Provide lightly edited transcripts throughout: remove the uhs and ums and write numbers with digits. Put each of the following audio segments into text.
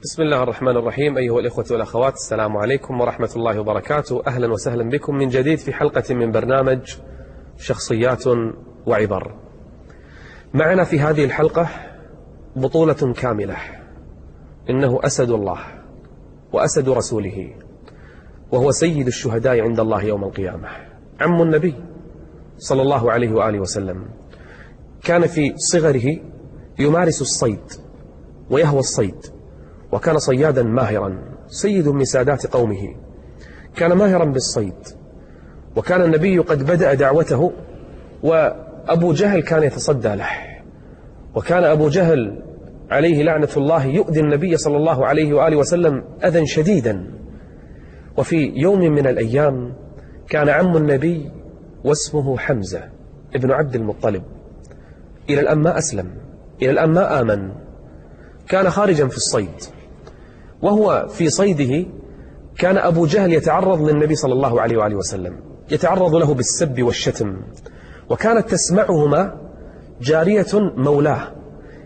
بسم الله الرحمن الرحيم. أيها الإخوة والأخوات، السلام عليكم ورحمة الله وبركاته. أهلا وسهلا بكم من جديد في حلقة من برنامج شخصيات وعبر. معنا في هذه الحلقة بطولة كاملة، إنه أسد الله وأسد رسوله، وهو سيد الشهداء عند الله يوم القيامة، عم النبي صلى الله عليه وآله وسلم. كان في صغره يمارس الصيد ويهوى الصيد، وكان صيادا ماهرا، سيد من سادات قومه، كان ماهرا بالصيد. وكان النبي قد بدأ دعوته، وأبو جهل كان يتصدى له، وكان أبو جهل عليه لعنة الله يؤذي النبي صلى الله عليه وآله وسلم أذى شديدا. وفي يوم من الأيام كان عم النبي واسمه حمزة ابن عبد المطلب، إلى الآن ما أسلم، إلى الآن ما آمن، كان خارجا في الصيد. وهو في صيده كان أبو جهل يتعرض للنبي صلى الله عليه وآله وسلم، يتعرض له بالسب والشتم. وكانت تسمعهما جارية مولاه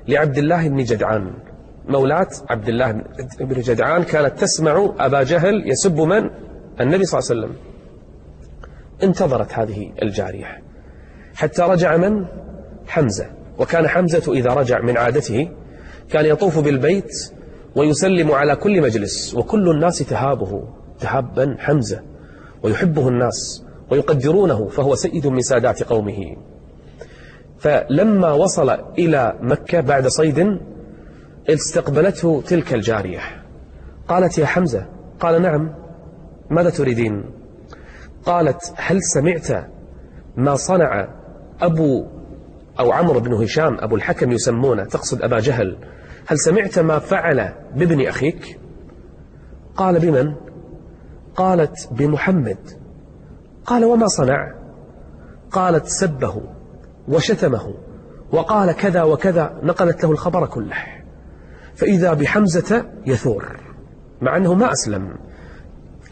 لعبد الله بن جدعان، مولاة عبد الله بن جدعان، كانت تسمع أبا جهل يسب من؟ النبي صلى الله عليه وسلم. انتظرت هذه الجارية حتى رجع من؟ حمزة. وكان حمزة إذا رجع من عادته كان يطوف بالبيت ويسلم على كل مجلس، وكل الناس تهابه تهابا حمزة، ويحبه الناس ويقدرونه، فهو سيد من سادات قومه. فلما وصل إلى مكة بعد صيد استقبلته تلك الجارية، قالت: يا حمزة. قال: نعم. ماذا تريدين؟ قالت: هل سمعت ما صنع عمرو بن هشام أبو الحكم يسمونه، تقصد أبا جهل، هل سمعت ما فعل بابن أخيك؟ قال: بمن؟ قالت: بمحمد. قال: وما صنع؟ قالت: سبه وشتمه وقال كذا وكذا، نقلت له الخبر كله. فإذا بحمزة يثور، مع أنه ما أسلم،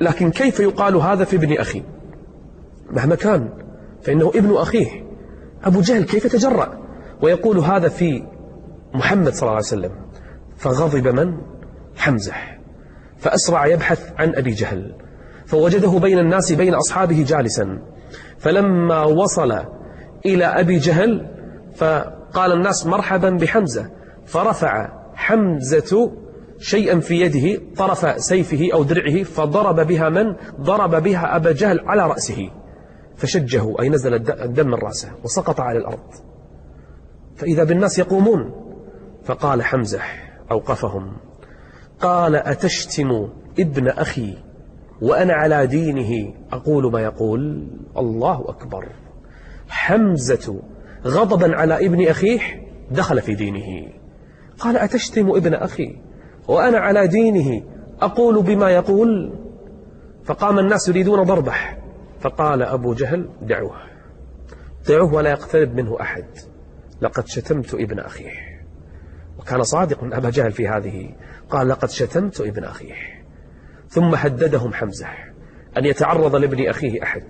لكن كيف يقال هذا في ابن أخي؟ مهما كان فإنه ابن أخيه. أبو جهل كيف تجرأ ويقول هذا في محمد صلى الله عليه وسلم؟ فغضب من؟ حمزة، فأسرع يبحث عن أبي جهل، فوجده بين الناس بين أصحابه جالسا. فلما وصل إلى أبي جهل فقال الناس: مرحبا بحمزة. فرفع حمزة شيئا في يده، طرف سيفه أو درعه، فضرب بها من؟ ضرب بها أبا جهل على رأسه، فشجه، أي نزل الدم من رأسه وسقط على الأرض. فإذا بالناس يقومون، فقال حمزة أوقفهم، قال: أتشتم ابن أخي وأنا على دينه أقول ما يقول؟ الله أكبر. حمزة غضبا على ابن أخيه دخل في دينه، قال: أتشتم ابن أخي وأنا على دينه أقول بما يقول؟ فقام الناس يريدون ضربه، فقال أبو جهل: دعوه ولا يقترب منه أحد، لقد شتمت ابن أخيه. وكان صادق أبا جهل في هذه، قال: لقد شتمت ابن أخيه. ثم هددهم حمزة أن يتعرض لابن أخيه أحد،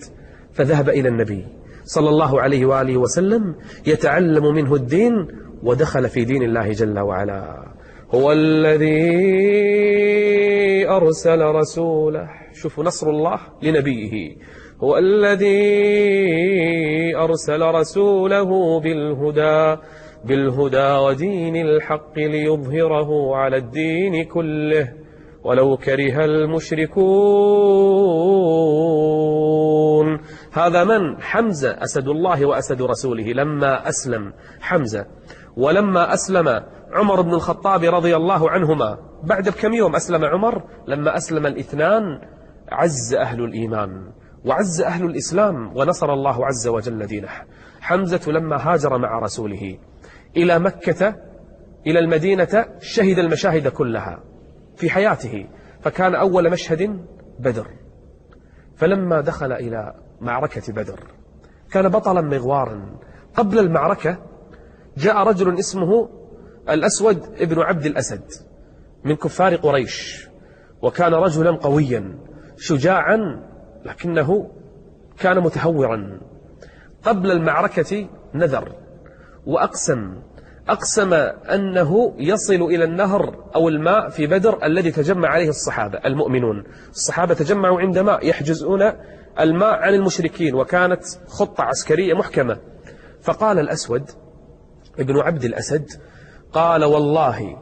فذهب إلى النبي صلى الله عليه وآله وسلم يتعلم منه الدين، ودخل في دين الله جل وعلا. هو الذي أرسل رسوله، شوفوا نصر الله لنبيه، هو الذي أرسل رسوله بالهدى ودين الحق ليظهره على الدين كله ولو كره المشركون. هذا من؟ حمزة أسد الله وأسد رسوله. لما أسلم حمزة ولما أسلم عمر بن الخطاب رضي الله عنهما، بعد بكم يوم أسلم عمر، لما أسلم الاثنان عز أهل الإيمان وعز أهل الإسلام، ونصر الله عز وجل دينه. حمزة لما هاجر مع رسوله إلى مكة إلى المدينة شهد المشاهد كلها في حياته، فكان أول مشهد بدر. فلما دخل إلى معركة بدر كان بطلا مغوارا. قبل المعركة جاء رجل اسمه الأسود ابن عبد الأسد من كفار قريش، وكان رجلا قويا شجاعا، لكنه كان متهورا. قبل المعركة نذر وأقسم أقسم أنه يصل إلى النهر أو الماء في بدر الذي تجمع عليه الصحابة المؤمنون. الصحابة تجمعوا عند ماء يحجزون الماء عن المشركين، وكانت خطة عسكرية محكمة. فقال الأسود ابن عبد الأسد قال والله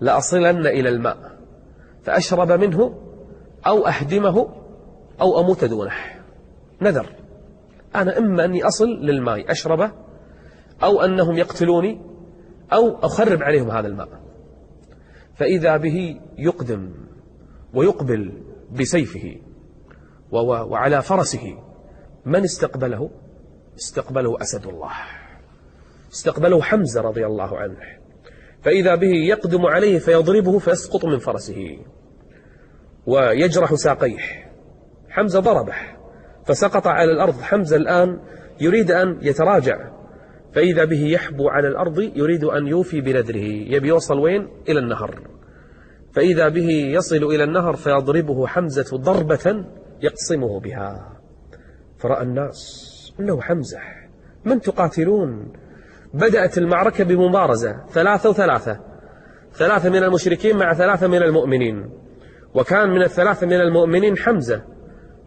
لأصلن إلى الماء فأشرب منه أو أهدمه أو أموت دونه. نذر، أنا إما أني أصل للماء أشربه أو أنهم يقتلوني أو أخرب عليهم هذا الماء. فإذا به يقدم ويقبل بسيفه وعلى فرسه. من استقبله؟ استقبله أسد الله، استقبله حمزة رضي الله عنه. فإذا به يقدم عليه فيضربه فيسقط من فرسه ويجرح ساقيه. حمزة ضربه فسقط على الأرض. حمزة الآن يريد أن يتراجع، فإذا به يحبو على الأرض يريد أن يوفي بنذره، يبي يوصل وين؟ إلى النهر. فإذا به يصل إلى النهر فيضربه حمزة ضربة يقصمه بها. فرأى الناس أنه حمزة، من تقاتلون؟ بدأت المعركة بمبارزة 3 و3، 3 من المشركين مع 3 من المؤمنين. وكان من 3 من المؤمنين حمزة،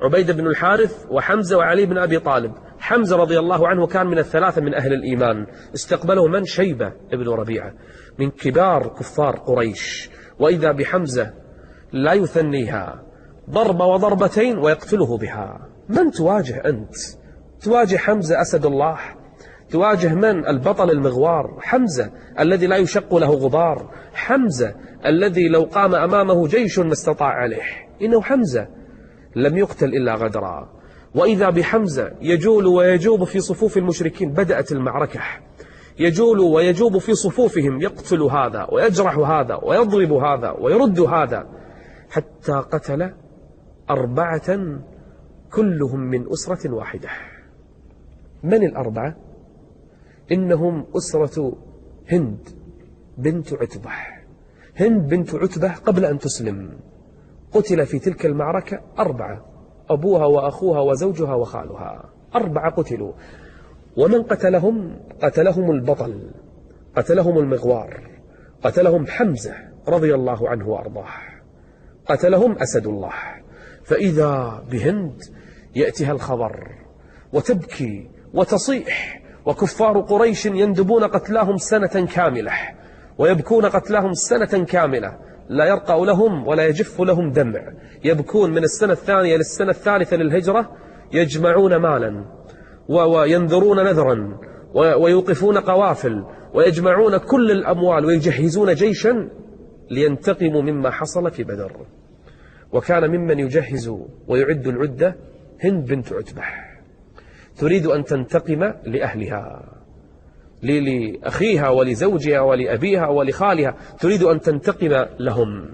عبيد بن الحارث وحمزة وعلي بن أبي طالب. حمزة رضي الله عنه كان من 3 من أهل الإيمان. استقبله من؟ شيبة ابن ربيعة من كبار كفار قريش. وإذا بحمزة لا يثنيها، ضربة وضربتين ويقتله بها. من تواجه أنت؟ تواجه حمزة أسد الله؟ تواجه من؟ البطل المغوار، حمزة الذي لا يشق له غبار، حمزة الذي لو قام أمامه جيش ما استطاع عليه. إنه حمزة لم يقتل إلا غدرا. وإذا بحمزة يجول ويجوب في صفوف المشركين. بدأت المعركة، يجول ويجوب في صفوفهم، يقتل هذا ويجرح هذا ويضرب هذا ويرد هذا، حتى قتل 4 كلهم من أسرة واحدة. من ال4؟ إنهم أسرة هند بنت عتبة. هند بنت عتبة قبل أن تسلم قتل في تلك المعركة 4، أبوها وأخوها وزوجها وخالها، 4 قتلوا. ومن قتلهم؟ قتلهم البطل، قتلهم المغوار، قتلهم حمزة رضي الله عنه وأرضاه، قتلهم أسد الله. فإذا بهند يأتيها الخبر وتبكي وتصيح، وكفار قريش يندبون قتلاهم سنة كاملة ويبكون قتلاهم سنة كاملة، لا يرقى لهم ولا يجف لهم دمع. يبكون من السنة الثانية للسنة الثالثة للهجرة، يجمعون مالا وينذرون نذرا ويوقفون قوافل ويجمعون كل الأموال ويجهزون جيشا لينتقموا مما حصل في بدر. وكان ممن يجهز ويعد العدة هند بنت عتبة، تريد أن تنتقم لأهلها، لأخيها ولزوجها ولأبيها ولخالها، تريد أن تنتقم لهم.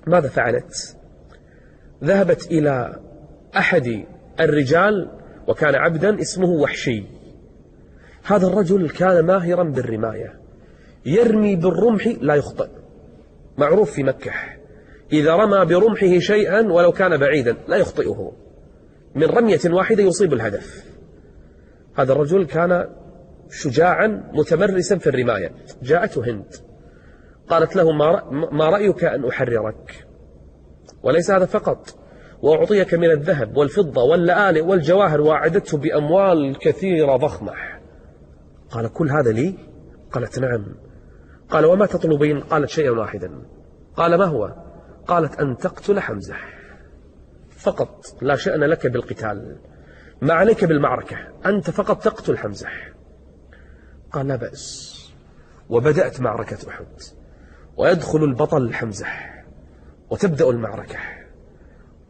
ماذا فعلت؟ ذهبت إلى أحد الرجال وكان عبدا اسمه وحشي. هذا الرجل كان ماهرا بالرماية، يرمي بالرمح لا يخطئ، معروف في مكة إذا رمى برمحه شيئا ولو كان بعيدا لا يخطئه، من رمية واحدة يصيب الهدف. هذا الرجل كان شجاعا متمرسا في الرماية. جاءته هند قالت له ما رأيك أن أحررك؟ وليس هذا فقط، وأعطيك من الذهب والفضة واللآلئ والجواهر، وأعددته بأموال كثيرة ضخمة. قال كل هذا لي؟ قالت نعم. قال وما تطلبين؟ قالت شيئا واحدا. قال ما هو؟ قالت أن تقتل حمزة فقط، لا شأن لك بالقتال، ما عليك بالمعركة، أنت فقط تقتل حمزة. قال لا بأس. وبدأت معركة أحد، ويدخل البطل حمزة وتبدأ المعركة،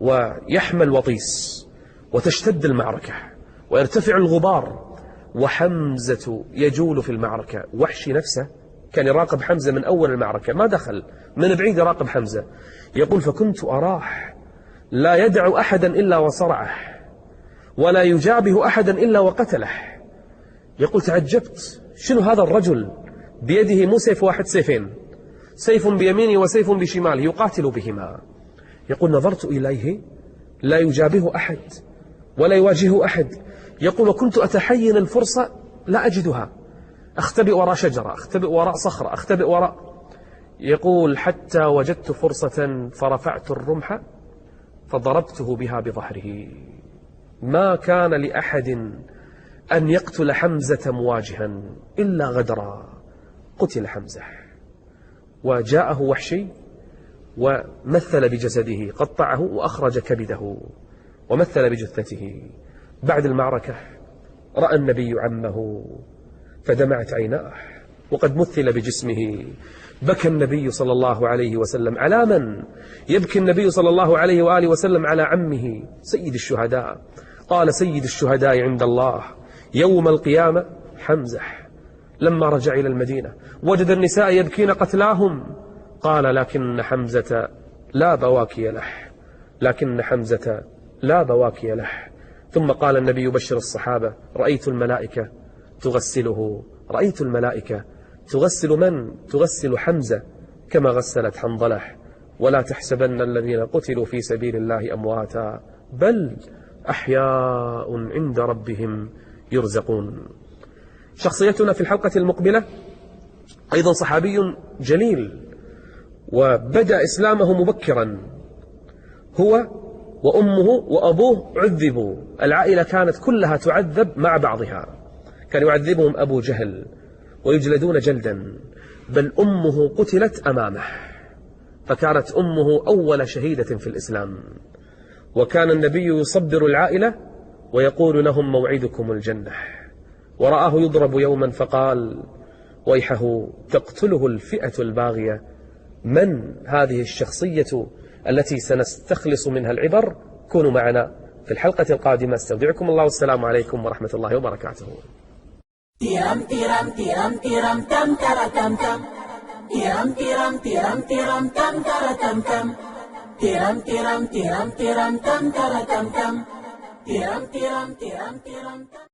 ويحمل وطيس وتشتد المعركة ويرتفع الغبار، وحمزة يجول في المعركة. وحشي نفسه كان يراقب حمزة من أول المعركة، ما دخل، من بعيد يراقب حمزة. يقول فكنت أراه لا يدع أحدا إلا وصرعه، ولا يجابه أحدا إلا وقتله. يقول تعجبت، شنو هذا الرجل بيده مو سيف واحد، سيفين، سيف بيمينه وسيف بشماله يقاتل بهما. يقول نظرت إليه لا يجابه أحد ولا يواجهه أحد. يقول وكنت أتحين الفرصة لا أجدها، أختبئ وراء شجرة، أختبئ وراء صخرة، أختبئ وراء. يقول حتى وجدت فرصة فرفعت الرمح فضربته بها بظهره. ما كان لأحد أن يقتل حمزة مواجها إلا غدرا، قتل حمزة. وجاءه وحشي ومثل بجسده، قطعه وأخرج كبده ومثل بجثته. بعد المعركة رأى النبي عمه فدمعت عيناه وقد مثل بجسمه. بكى النبي صلى الله عليه وسلم. على من يبكي النبي صلى الله عليه وآله وسلم؟ على عمه سيد الشهداء. قال سيد الشهداء عند الله يوم القيامة حمزة. لما رجع إلى المدينة وجد النساء يبكين قتلاهم، قال لكن حمزة لا بواكي له، لكن حمزة لا بواكي له. ثم قال النبي يبشر الصحابة رأيت الملائكة تغسله، رأيت الملائكة تغسل من؟ تغسل حمزة كما غسلت حنظلة. ولا تحسبن الذين قتلوا في سبيل الله أمواتا بل أحياء عند ربهم يرزقون. شخصيتنا في الحلقة المقبلة أيضا صحابي جليل وبدأ إسلامه مبكرا، هو وأمه وأبوه عذبوا. العائلة كانت كلها تعذب مع بعضها، كان يعذبهم أبو جهل ويجلدون جلدا، بل أمه قتلت أمامه، فكانت أمه أول شهيدة في الإسلام. وكان النبي يصبر العائلة ويقول لهم موعدكم الجنة. ورآه يضرب يوما فقال ويحه تقتله الفئة الباغية. من هذه الشخصية التي سنستخلص منها العبر؟ كونوا معنا في الحلقة القادمة. استودعكم الله والسلام عليكم ورحمة الله وبركاته. Tiram tiram tiram tiram tam tara tam tam. Tiram tiram tiram tiram tam tara tam tam. Tiram tiram tiram tiram tam tara tam tam. Tiram tiram tiram tiram tam.